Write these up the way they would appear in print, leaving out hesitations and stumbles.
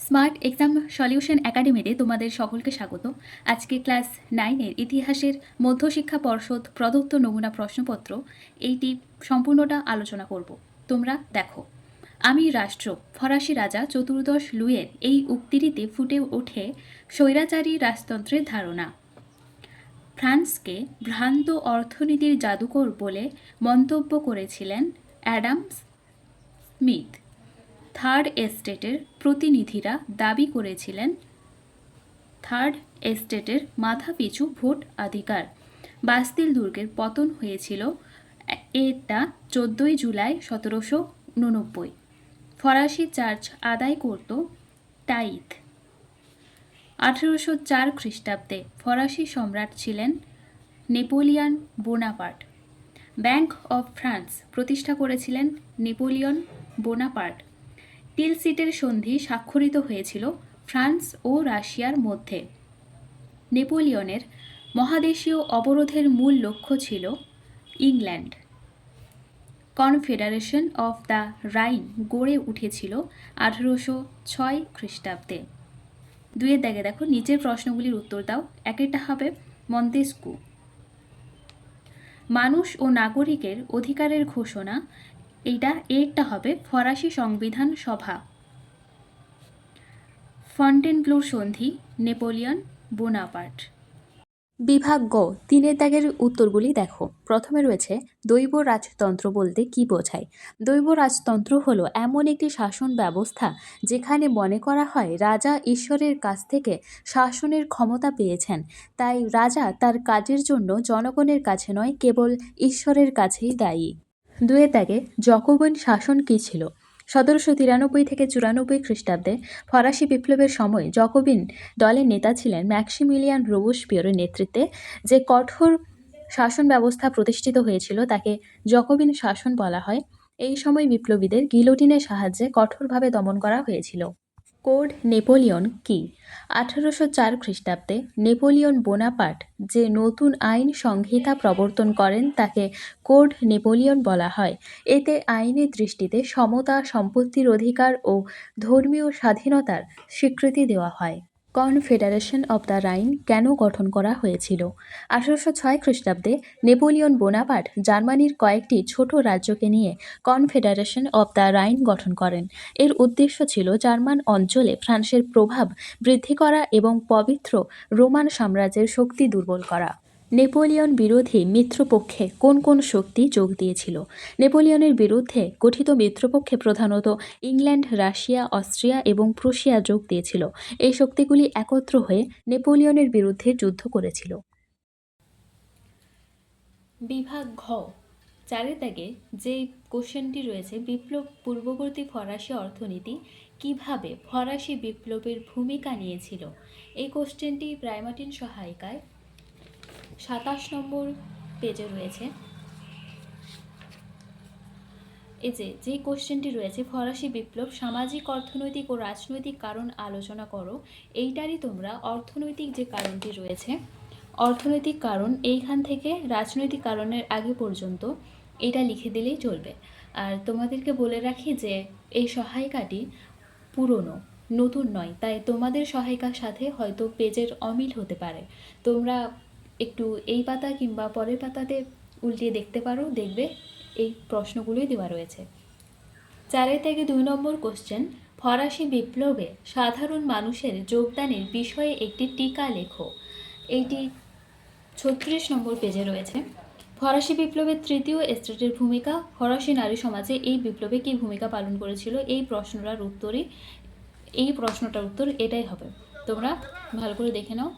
Smart exam solution একাডেমিতে তোমাদের সকলকে স্বাগত। আজকে ক্লাস 9-এর ইতিহাসের মধ্যশিক্ষা পর্ষদ প্রদত্ত নমুনা প্রশ্নপত্র এইটি সম্পূর্ণটা আলোচনা করব। তোমরা দেখো, আমি রাষ্ট্র ফরাসি রাজা চতুর্দশ লুইয়ের এই উক্তিটিতে ফুটে ওঠে স্বৈরাচারী রাজতন্ত্রের ধারণা। ফ্রান্সকে ভ্রান্ত অর্থনীতির জাদুকর বলে মন্তব্য করেছিলেন অ্যাডাম স্মিথ। থার্ড এস্টেটের প্রতিনিধিরা দাবি করেছিলেন থার্ড এস্টেটের মাথাপিছু ভোট অধিকার। বাস্তিল দুর্গের পতন হয়েছিল এটা 14 জুলাই 1789। ফরাসি চার্চ আদায় করত টাইথ। 1804 খ্রিস্টাব্দে ফরাসি সম্রাট ছিলেন Napoleon Bonaparte. Bank of France প্রতিষ্ঠা করেছিলেন নেপোলিয়ন বোনাপার্ট। টিলসিটের সন্ধি স্বাক্ষরিত হয়েছিল ফ্রান্স ও রাশিয়ার মধ্যে। নেপোলিয়নের মহাদেশীয় অবরোধের মূল লক্ষ্য ছিল England. Confederation of the Rhine গড়ে উঠেছিল 1806 খ্রিস্টাব্দে। দুইয়ের দাগে দেখো, নিচের প্রশ্নগুলির উত্তর দাও। একটা হবে মন্তেস্কু। মানুষ ও নাগরিকের অধিকারের ঘোষণা, এরটা হবে ফরাসি সংবিধান সভা। ফন্টেনব্লুর সন্ধি, নেপোলিয়ন বোনাপার্ট। বিভাগ গ, 3-এর দাগের উত্তরগুলি দেখো। প্রথমে রয়েছে দৈব রাজতন্ত্র বলতে কি বোঝায়। দৈব রাজতন্ত্র হলো এমন একটি শাসন ব্যবস্থা যেখানে মনে করা হয় রাজা ঈশ্বরের কাছ থেকে শাসনের ক্ষমতা পেয়েছেন, তাই রাজা তার কাজের জন্য জনগণের কাছে নয়, কেবল ঈশ্বরের কাছেই দায়ী। 2-এর দাগে জ্যাকোবিন শাসন কী ছিল। 1793 থেকে 94 খ্রিস্টাব্দে ফরাসি বিপ্লবের সময় জ্যাকোবিন দলের নেতা ছিলেন ম্যাক্সিমিলিয়ান রোবুসপিয়রের নেতৃত্বে। যে কঠোর শাসন ব্যবস্থা প্রতিষ্ঠিত হয়েছিল তাকে জ্যাকোবিন শাসন বলা হয়। এই সময় বিপ্লবীদের গিলোটিনের সাহায্যে কঠোরভাবে দমন করা হয়েছিল। কোড নেপোলিয়ন কি। 1804 খ্রিস্টাব্দে নেপোলিয়ন বোনাপার্ট যে নতুন আইন সংহিতা প্রবর্তন করেন তাকে কোড নেপোলিয়ন বলা হয়। এতে আইনের দৃষ্টিতে সমতা, সম্পত্তির অধিকার ও ধর্মীয় স্বাধীনতার স্বীকৃতি দেওয়া হয়। কনফেডারেশন অব দ্য রাইন কেন গঠন করা হয়েছিল। 1806 খ্রিস্টাব্দে নেপোলিয়ন বোনাপার্ট জার্মানির কয়েকটি ছোট রাজ্যকে নিয়ে কনফেডারেশন অব দ্য রাইন গঠন করেন। এর উদ্দেশ্য ছিল জার্মান অঞ্চলে ফ্রান্সের প্রভাব বৃদ্ধি করা এবং পবিত্র রোমান সাম্রাজ্যের শক্তি দুর্বল করা। নেপোলিয়ন বিরোধী মিত্রপক্ষে কোন কোন শক্তি যোগ দিয়েছিল। নেপোলিয়নের বিরুদ্ধে গঠিত মিত্রপক্ষে প্রধানত ইংল্যান্ড, রাশিয়া, অস্ট্রিয়া এবং প্রুশিয়া যোগ দিয়েছিল। এই শক্তিগুলি একত্র হয়ে নেপোলিয়নের বিরুদ্ধে যুদ্ধ করেছিল। বিভাগ ঘ, 4-এর দাগে যে কোশ্চেনটি রয়েছে, বিপ্লব পূর্ববর্তী ফরাসি অর্থনীতি কিভাবে ফরাসি বিপ্লবের ভূমিকা নিয়েছিল। এই কোশ্চেনটি প্রাইমাটিন সহায়িকায় 27 নম্বর পেজে রয়েছে। এই যে কোশ্চেনটি রয়েছে, ফরাসি বিপ্লব সামাজিক, অর্থনৈতিক ও রাজনৈতিক কারণ আলোচনা করো। এইটারই তোমরা অর্থনৈতিক যে কারণটি রয়েছে, অর্থনৈতিক কারণ এইখান থেকে রাজনৈতিক কারণের আগে পর্যন্ত এটা লিখে দিলেই চলবে। আর তোমাদেরকে বলে রাখি যে এই সহায়িকাটি পুরনো, নতুন নয়, তাই তোমাদের সহায়িকার সাথে হয়তো পেজের অমিল হতে পারে। তোমরা একটু এই পাতা কিংবা পরের পাতাতে উল্টিয়ে দেখতে পারো, দেখবে এই প্রশ্নগুলোই দেওয়া রয়েছে। 4-এর থেকে 2 নম্বর কোশ্চেন, ফরাসি বিপ্লবে সাধারণ মানুষের যোগদানের বিষয়ে একটি টিকা লেখো। এইটি 36 নম্বর পেজে রয়েছে। ফরাসি বিপ্লবের তৃতীয় এস্টেটের ভূমিকা, ফরাসি নারী সমাজে এই বিপ্লবে কী ভূমিকা পালন করেছিল। এই প্রশ্নটার উত্তর এটাই হবে। তোমরা ভালো করে দেখে নাও।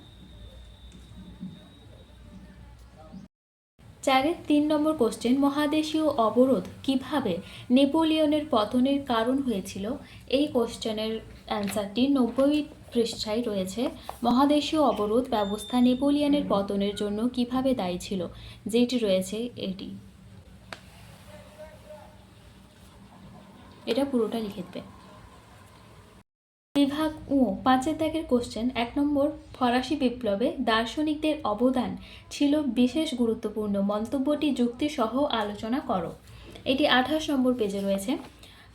4-এর 3 নম্বর কোশ্চেন, মহাদেশীয় অবরোধ কিভাবে নেপোলিয়নের পতনের কারণ হয়েছিল। এই কোশ্চেনের অ্যান্সারটি 90 পৃষ্ঠায় রয়েছে। মহাদেশীয় অবরোধ ব্যবস্থা নেপোলিয়নের পতনের জন্য কিভাবে দায়ী ছিল, যেটি রয়েছে এটা পুরোটা লিখে দেবে। বিভাগ ও 5-এর দাগের কোশ্চেন, 1 নম্বর, ফরাসি বিপ্লবে দার্শনিকদের অবদান ছিল বিশেষ গুরুত্বপূর্ণ, মন্তব্যটি যুক্তিসহ আলোচনা করো। এটি 28 নম্বর পেজে রয়েছে।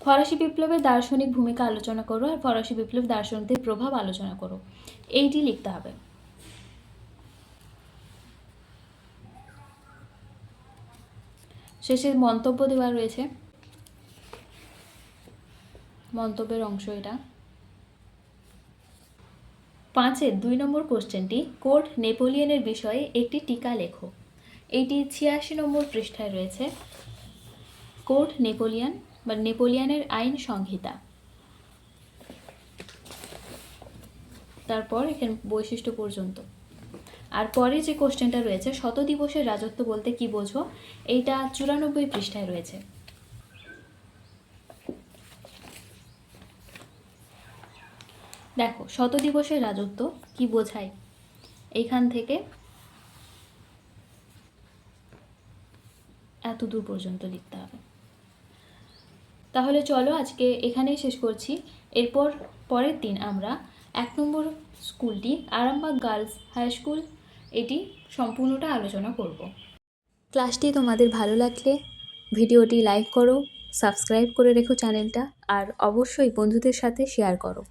ফরাসি বিপ্লবের দার্শনিক ভূমিকা আলোচনা করো আর ফরাসি বিপ্লব দার্শনিকদের প্রভাব আলোচনা করো, এইটি লিখতে হবে। শেষে মন্তব্য দেওয়া রয়েছে, মন্তব্যের অংশ এটা। 5-এর 2 নম্বর কোশ্চেনটি, কোড নেপোলিয়নের বিষয়ে একটি টিকা লেখো। এইটি 86 নম্বর পৃষ্ঠায় রয়েছে। কোড নেপোলিয়ন বা নেপোলিয়নের আইন সংহিতা। তারপর এখানে বৈশিষ্ট্য পর্যন্ত। আর পরে যে কোশ্চেনটা রয়েছে, শত দিবসের রাজত্ব বলতে কি বোঝো, এইটা 94 পৃষ্ঠায় রয়েছে। দেখো, শত দিবসের রাজত্ব কি বোঝায়, এইখান থেকে এত দূর পর্যন্ত লিখতে হবে। তাহলে চলো আজকে এখানেই শেষ করছি। এরপর পরের দিন আমরা 1 নম্বর স্কুলটি আরামবাগ গার্লস হাই স্কুল, এটি সম্পূর্ণটা আলোচনা করব। ক্লাসটি তোমাদের ভালো লাগলে ভিডিওটি লাইক করো, সাবস্ক্রাইব করে রেখো চ্যানেলটা, আর অবশ্যই বন্ধুদের সাথে শেয়ার করো।